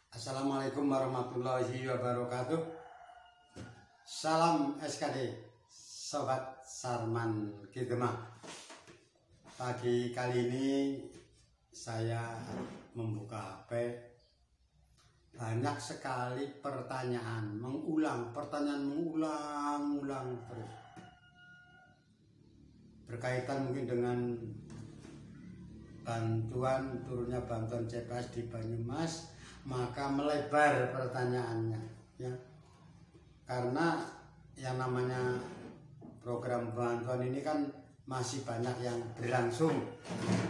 Assalamualaikum warahmatullahi wabarakatuh. Salam SKD, Sobat Sarman Kidema. Pagi kali ini saya membuka HP. Banyak sekali pertanyaan mengulang terus. Berkaitan mungkin dengan turunnya bantuan CPS di Banyumas, maka melebar pertanyaannya, ya. Karena yang namanya program bantuan ini kan masih banyak yang berlangsung,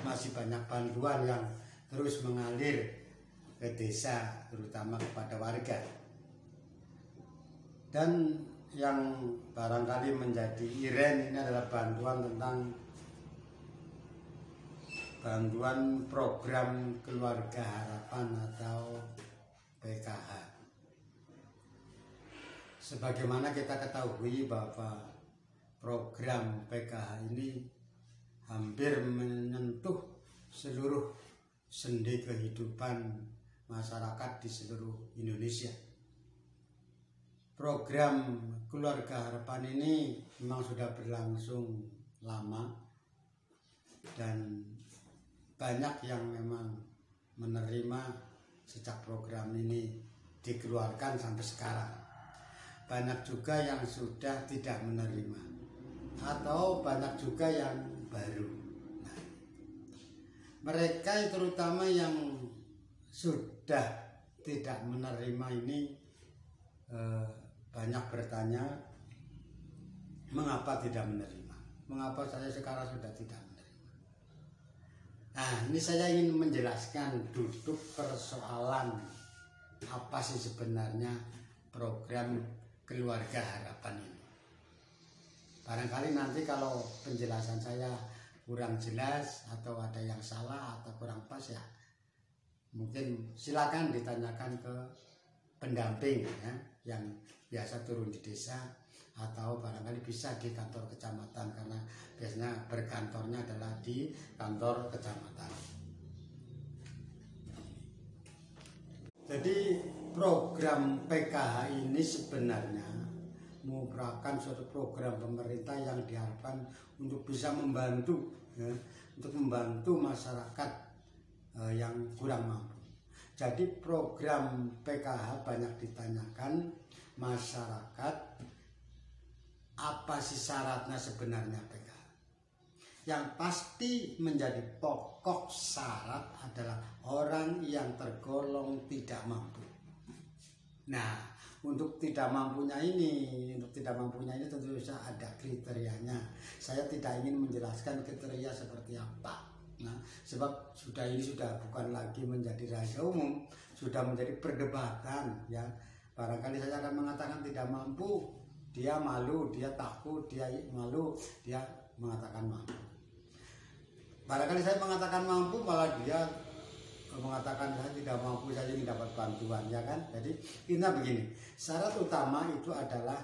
masih banyak bantuan yang terus mengalir ke desa, terutama kepada warga. Dan yang barangkali menjadi iren ini adalah bantuan program Keluarga Harapan atau PKH. Sebagaimana kita ketahui bahwa program PKH ini hampir menyentuh seluruh sendi kehidupan masyarakat di seluruh Indonesia. Program Keluarga Harapan ini memang sudah berlangsung lama dan banyak yang memang menerima sejak program ini dikeluarkan sampai sekarang. Banyak juga yang sudah tidak menerima atau banyak juga yang baru. Nah, mereka terutama yang sudah tidak menerima ini banyak bertanya, mengapa tidak menerima? Mengapa saya sekarang sudah tidak menerima? Nah, ini saya ingin menjelaskan duduk persoalan apa sih sebenarnya program Keluarga Harapan ini. Barangkali nanti kalau penjelasan saya kurang jelas atau ada yang salah atau kurang pas, ya mungkin silakan ditanyakan ke pendamping, ya, yang biasa turun di desa, atau barangkali bisa di kantor kecamatan, karena biasanya berkantornya adalah di kantor kecamatan. Jadi program PKH ini sebenarnya merupakan suatu program pemerintah yang diharapkan untuk bisa membantu, ya, untuk membantu masyarakat yang kurang mampu. Jadi program PKH banyak ditanyakan masyarakat, apa sih syaratnya sebenarnya PKH? Yang pasti menjadi pokok syarat adalah orang yang tergolong tidak mampu. Nah, untuk tidak mampunya ini tentu saja ada kriterianya. Saya tidak ingin menjelaskan kriteria seperti apa. Nah, sebab ini sudah bukan lagi menjadi rahasia umum, sudah menjadi perdebatan, ya. Barangkali saya akan mengatakan tidak mampu, dia malu, dia takut, dia malu, dia mengatakan mampu. Barangkali saya mengatakan mampu, malah dia mengatakan saya tidak mampu, saya ingin dapat bantuan, ya kan? Jadi intinya begini, syarat utama itu adalah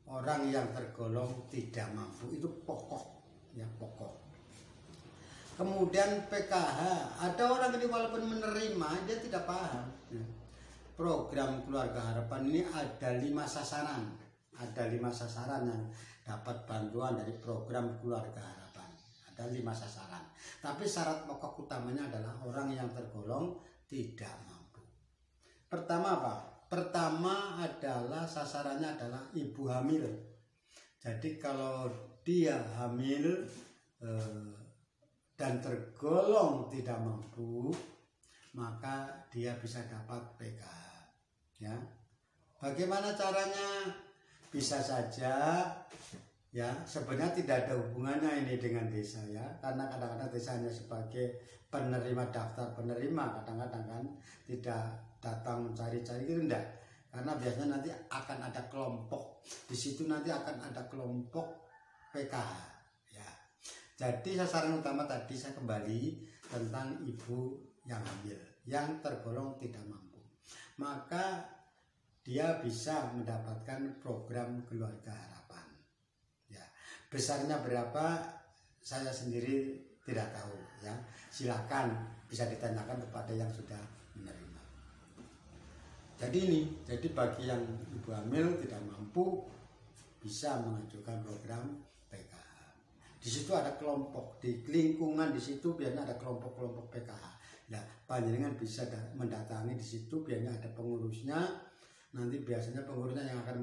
orang yang tergolong tidak mampu, itu pokok, ya, pokok. Kemudian PKH, ada orang ini walaupun menerima, dia tidak paham. Program Keluarga Harapan ini ada 5 sasaran. Ada 5 sasaran yang dapat bantuan dari program Keluarga Harapan. Ada 5 sasaran. Tapi syarat pokok utamanya adalah orang yang tergolong tidak mampu. Pertama apa? Pertama adalah sasarannya adalah ibu hamil. Jadi kalau dia hamil dan tergolong tidak mampu, maka dia bisa dapat PKH, ya. Bagaimana caranya? Bisa saja, ya, sebenarnya tidak ada hubungannya ini dengan desa, ya, karena kadang-kadang desa hanya sebagai penerima, daftar penerima, kadang-kadang kan tidak datang mencari-cari, itu enggak, karena biasanya nanti akan ada kelompok di situ, nanti akan ada kelompok PKH. Jadi sasaran utama tadi saya kembali tentang ibu yang hamil, yang tergolong tidak mampu. Maka dia bisa mendapatkan program Keluarga Harapan. Ya, besarnya berapa saya sendiri tidak tahu, ya. Silakan bisa ditanyakan kepada yang sudah menerima. Jadi bagi yang ibu hamil tidak mampu bisa mengajukan program PKH. Di situ ada kelompok, di lingkungan di situ biasanya ada kelompok-kelompok PKH. Nah, panjenengan bisa mendatangi di situ, biasanya ada pengurusnya. Nanti biasanya pengurusnya yang akan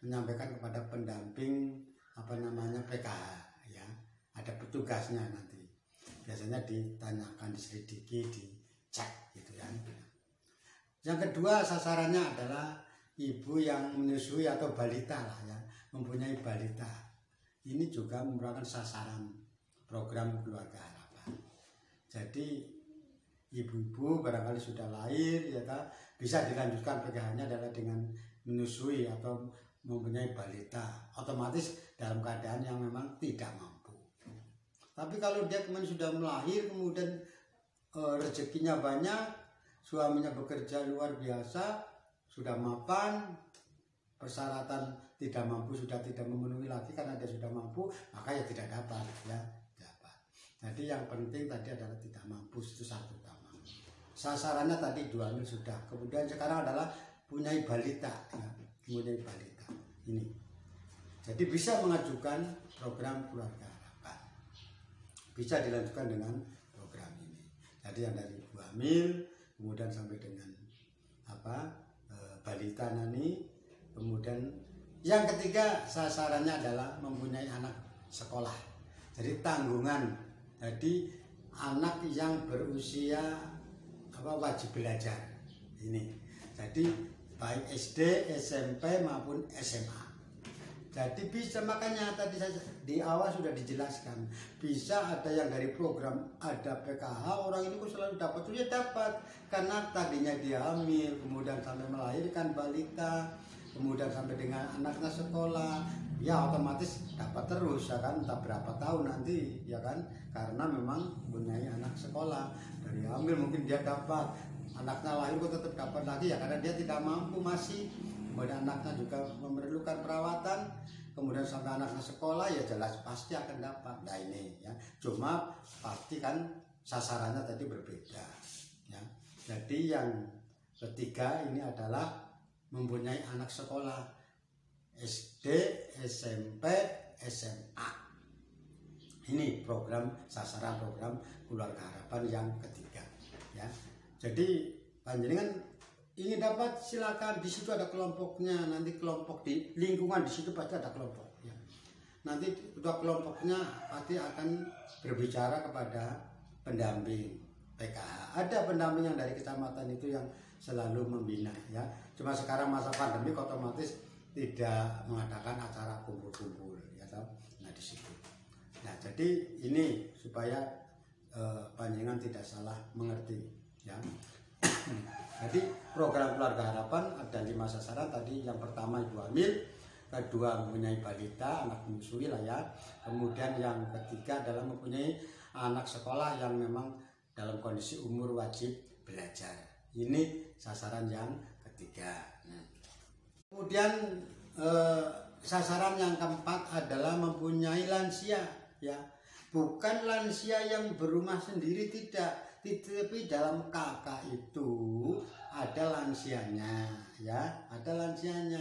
menyampaikan kepada pendamping PKH, ya. Ada petugasnya nanti. Biasanya ditanyakan, diselidiki, dicek gitu ya. Yang kedua sasarannya adalah ibu yang menyusui atau balita lah ya, mempunyai balita. Ini juga merupakan sasaran program Keluarga Harapan. Jadi ibu-ibu barangkali sudah lahir ya bisa dilanjutkan PKH-nya adalah dengan menyusui atau mempunyai balita, otomatis dalam keadaan yang memang tidak mampu. Tapi kalau dia kemudian sudah melahir, kemudian rezekinya banyak, suaminya bekerja luar biasa, sudah mapan, persyaratan tidak mampu sudah tidak memenuhi lagi karena dia sudah mampu, maka ya tidak dapat ya. Jadi yang penting tadi adalah tidak mampu, itu satu utama. Sasarannya tadi 2 hamil sudah. Kemudian sekarang adalah punya balita ya, mempunyai balita. Ini. Jadi bisa mengajukan program Keluarga Harapan. Bisa dilanjutkan dengan program ini. Jadi yang dari ibu hamil kemudian sampai dengan balita nani, kemudian yang ketiga sasarannya adalah mempunyai anak sekolah. Jadi tanggungan, jadi anak yang berusia wajib belajar ini. Jadi baik SD, SMP maupun SMA. Jadi bisa, makanya tadi saya di awal sudah dijelaskan, bisa ada yang dari program ada PKH, orang ini kok selalu dapat, dia dapat karena tadinya dia hamil, kemudian sampai melahirkan balita, kemudian sampai dengan anaknya sekolah, ya otomatis dapat terus ya kan, entah berapa tahun nanti ya kan, karena memang mempunyai anak sekolah. Dari hamil mungkin dia dapat, anaknya lahir kok tetap dapat lagi ya karena dia tidak mampu masih. Kemudian anaknya juga memerlukan perawatan, kemudian sampai anaknya sekolah ya jelas pasti akan dapat. Nah ini ya, cuma pasti kan sasarannya tadi berbeda ya. Jadi yang ketiga ini adalah mempunyai anak sekolah SD, SMP, SMA. Ini program sasaran program Keluarga Harapan yang ketiga ya. Jadi panjenengan ingin dapat silakan, di situ ada kelompoknya, nanti kelompok di lingkungan di situ pasti ada kelompok ya. Nanti ketua kelompoknya pasti akan berbicara kepada pendamping PKH. Ada pendamping yang dari kecamatan itu yang selalu membina ya. Cuma sekarang masa pandemi otomatis tidak mengadakan acara kumpul-kumpul ya toh. Nah di situ. Nah jadi ini supaya panjenengan tidak salah mengerti ya. Jadi program Keluarga Harapan ada 5 sasaran tadi. Yang pertama ibu hamil, kedua mempunyai balita, anak menyusui lah ya. Kemudian yang ketiga adalah mempunyai anak sekolah yang memang dalam kondisi umur wajib belajar. Ini sasaran yang ketiga. Kemudian sasaran yang keempat adalah mempunyai lansia ya. Bukan lansia yang berumah sendiri, tidak. Tapi dalam KK itu ada lansianya ya, ada lansianya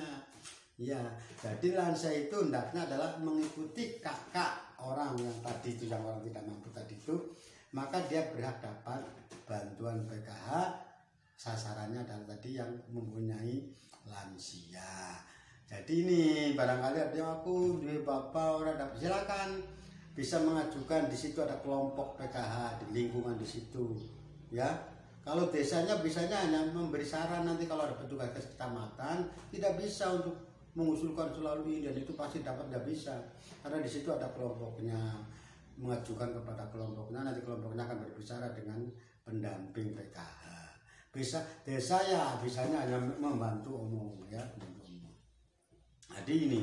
ya. Jadi lansia itu hendaknya adalah mengikuti kakak orang yang tadi itu, yang orang tidak mampu tadi itu, maka dia berhak dapat bantuan PKH. Sasarannya adalah tadi yang mempunyai lansia. Jadi ini barangkali ada aku di bapak orang dapat, silakan bisa mengajukan. Di situ ada kelompok PKH di lingkungan di situ ya. Kalau desanya bisanya hanya memberi saran, nanti kalau ada petugas kecamatan tidak bisa untuk mengusulkan selalu ini dan itu pasti dapat, nggak bisa karena di situ ada kelompoknya, mengajukan kepada kelompoknya, nanti kelompoknya akan berbicara dengan pendamping PKH. Bisa desa ya bisanya hanya membantu umum ya, membantu umum. Jadi ini,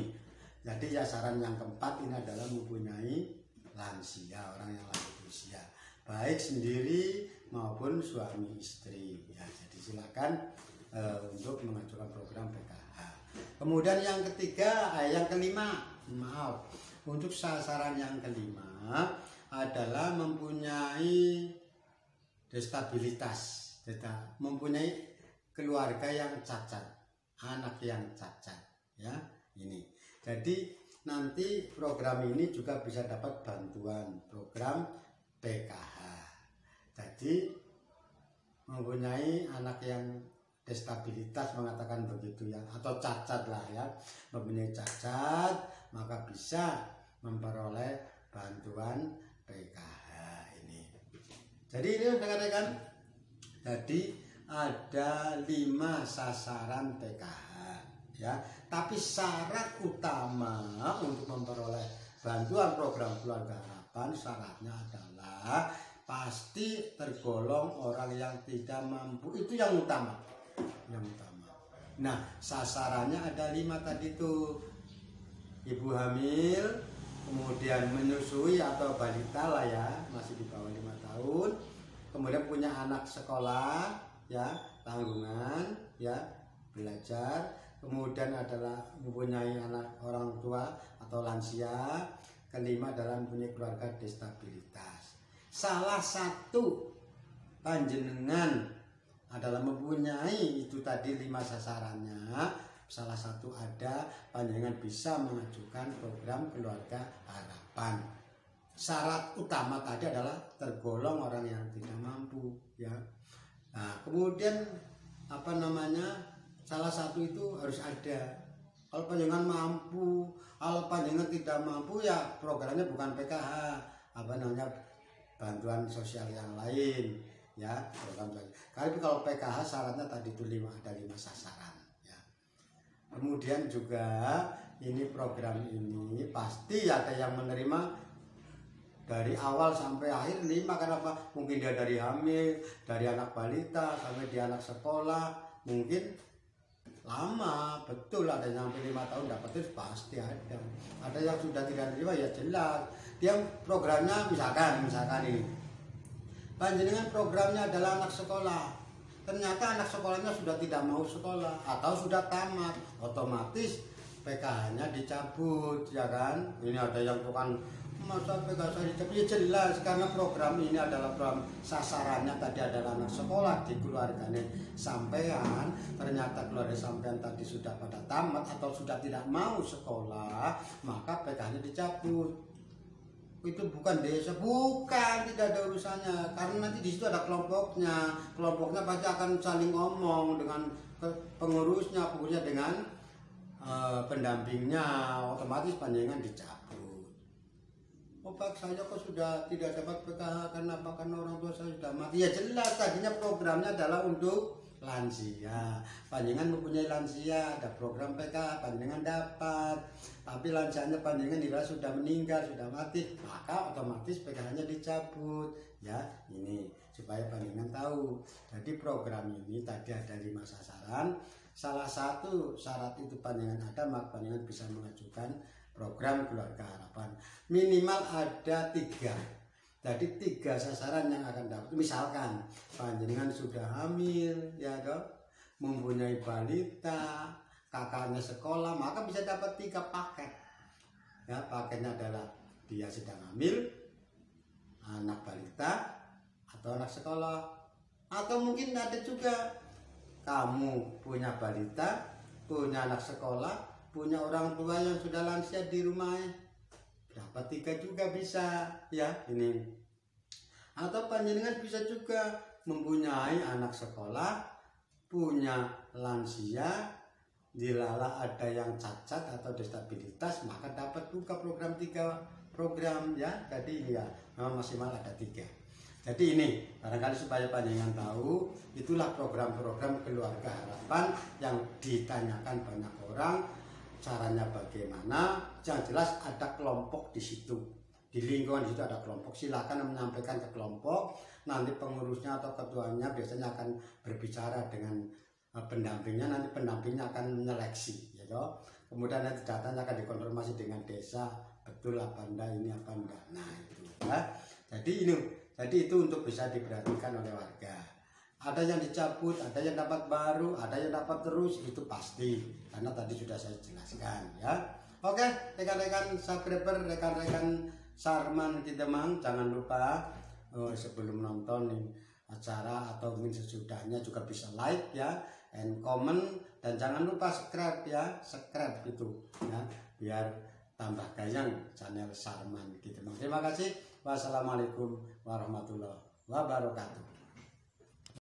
jadi ya saran yang keempat ini adalah mempunyai lansia, orang yang lanjut usia, baik sendiri maupun suami istri ya. Jadi silakan untuk mengajukan program PKH. Kemudian yang ketiga, yang kelima, untuk sasaran yang kelima adalah mempunyai destabilitas, mempunyai keluarga yang cacat, anak yang cacat, ya ini. Jadi nanti program ini juga bisa dapat bantuan program PKH. Jadi mempunyai anak yang destabilitas, mengatakan begitu ya, atau cacat lah ya, mempunyai cacat, maka bisa memperoleh bantuan PKH ini. Jadi ini rekan-rekan, jadi ada 5 sasaran PKH ya, tapi syarat utama untuk memperoleh bantuan program Keluarga Harapan, syaratnya adalah pasti tergolong orang yang tidak mampu. Itu yang utama, yang utama. Nah, sasarannya ada 5 tadi tuh: ibu hamil, kemudian menyusui atau balita lah ya, masih di bawah 5 tahun, kemudian punya anak sekolah ya, tanggungan ya, belajar, kemudian adalah mempunyai anak orang tua atau lansia, kelima adalah mempunyai keluarga destabilitas. Salah satu panjenengan adalah mempunyai itu tadi 5 sasarannya, salah satu ada, panjenengan bisa mengajukan program Keluarga Harapan. Syarat utama tadi adalah tergolong orang yang tidak mampu ya. Nah, kemudian salah satu itu harus ada. Kalau panjenengan mampu, kalau panjenengan tidak mampu ya programnya bukan PKH, bantuan sosial yang lain ya, program sosial. Tapi kalau PKH syaratnya tadi itu ada 5 sasaran ya. Kemudian juga ini program ini pasti ada yang menerima dari awal sampai akhir 5. Kenapa? Mungkin dia dari hamil, dari anak balita sampai dia anak sekolah, mungkin lama, betul ada yang sampai 5 tahun dapat, itu pasti ada. Ada yang sudah tidak terima ya jelas. Dia programnya misalkan ini, panjenengan programnya adalah anak sekolah, ternyata anak sekolahnya sudah tidak mau sekolah atau sudah tamat, otomatis PKH-nya dicabut ya kan. Ini ada yang bukan masa PKH dicabut, ya jelas karena program ini adalah program sasarannya tadi adalah anak sekolah di keluarganya sampean, ternyata keluarga sampean tadi sudah pada tamat atau sudah tidak mau sekolah, maka PKH-nya dicabut. Itu bukan desa, bukan, tidak ada urusannya, karena nanti di situ ada kelompoknya pasti akan saling ngomong dengan pengurusnya dengan pendampingnya, otomatis panjenengan dicabut. Oh Pak, saya kok sudah tidak dapat PKH karena orang tua saya sudah mati. Ya jelas tadinya programnya adalah untuk lansia, panjenengan mempunyai lansia, ada program PKH, panjenengan dapat. Tapi lansianya panjenengan dirasa sudah meninggal, sudah mati, maka otomatis PKH-nya dicabut ya. Ini supaya panjenengan tahu. Jadi program ini tadi ada 5 sasaran. Salah satu syarat itu panjenengan ada, maka panjenengan bisa mengajukan program Keluarga Harapan. Minimal ada 3. Jadi 3 sasaran yang akan dapat. Misalkan panjenengan sudah hamil ya toh, mempunyai balita, kakaknya sekolah, maka bisa dapat 3 paket. Ya, paketnya adalah dia sedang hamil, anak balita, atau anak sekolah. Atau mungkin ada juga kamu punya balita, punya anak sekolah, punya orang tua yang sudah lansia di rumah, dapat 3 juga bisa ya ini. Atau panjenengan bisa juga mempunyai anak sekolah, punya lansia, dilala ada yang cacat atau destabilitas, maka dapat buka program 3 program ya. Jadi ini ya memang maksimal ada 3. Jadi ini barangkali supaya panjenengan tahu, itulah program-program Keluarga Harapan yang ditanyakan banyak orang. Caranya bagaimana? Yang jelas ada kelompok di situ, di lingkungan di situ ada kelompok. Silakan menyampaikan ke kelompok. Nanti pengurusnya atau ketuanya biasanya akan berbicara dengan pendampingnya. Nanti pendampingnya akan menyeleksi, ya toh. Kemudian nanti datanya akan dikonfirmasi dengan desa, betul apa enggak, ini apa enggak. Nah itu ya. Jadi itu untuk bisa diperhatikan oleh warga. Ada yang dicabut, ada yang dapat baru, ada yang dapat terus, itu pasti. Karena tadi sudah saya jelaskan ya. Oke, rekan-rekan subscriber, rekan-rekan Sarman Kidemang, jangan lupa sebelum nonton acara atau mungkin sesudahnya juga bisa like ya. and comment, dan jangan lupa subscribe ya, subscribe gitu ya, biar tambah gayang channel Sarman gitu. Terima kasih. Wassalamualaikum warahmatullahi wabarakatuh.